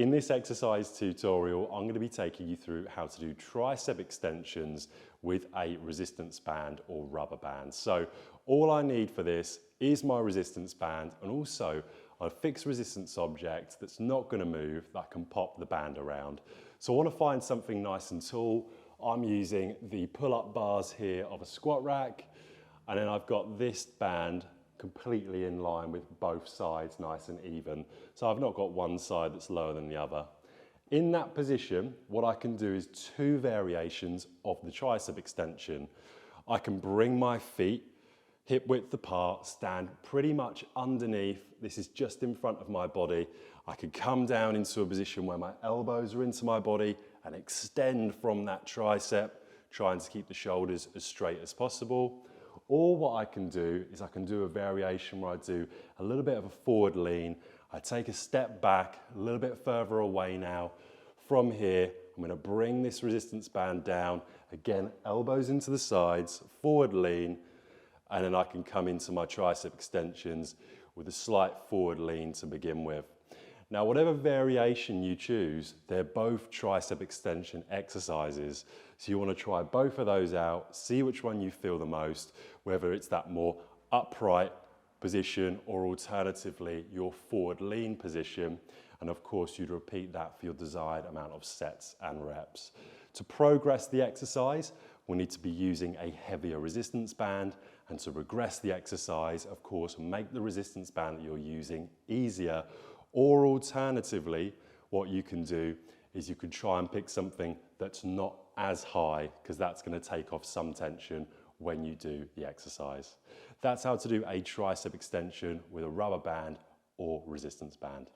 In this exercise tutorial, I'm going to be taking you through how to do tricep extensions with a resistance band or rubber band. So all I need for this is my resistance band and also a fixed resistance object that's not going to move, that can pop the band around. So I want to find something nice and tall. I'm using the pull-up bars here of a squat rack, and then I've got this band completely in line with both sides, nice and even. So I've not got one side that's lower than the other. In that position, what I can do is two variations of the tricep extension. I can bring my feet hip width apart, stand pretty much underneath. This is just in front of my body. I can come down into a position where my elbows are into my body and extend from that tricep, trying to keep the shoulders as straight as possible. Or what I can do is I can do a variation where I do a little bit of a forward lean. I take a step back, a little bit further away now. From here, I'm going to bring this resistance band down. Again, elbows into the sides, forward lean, and then I can come into my tricep extensions with a slight forward lean to begin with. Now, whatever variation you choose, they're both tricep extension exercises. So you want to try both of those out, see which one you feel the most, whether it's that more upright position or alternatively your forward lean position. And of course, you'd repeat that for your desired amount of sets and reps. To progress the exercise, we'll need to be using a heavier resistance band, and to regress the exercise, of course, make the resistance band that you're using easier. Or alternatively, what you can do is you can try and pick something that's not as high, because that's going to take off some tension when you do the exercise. That's how to do a tricep extension with a rubber band or resistance band.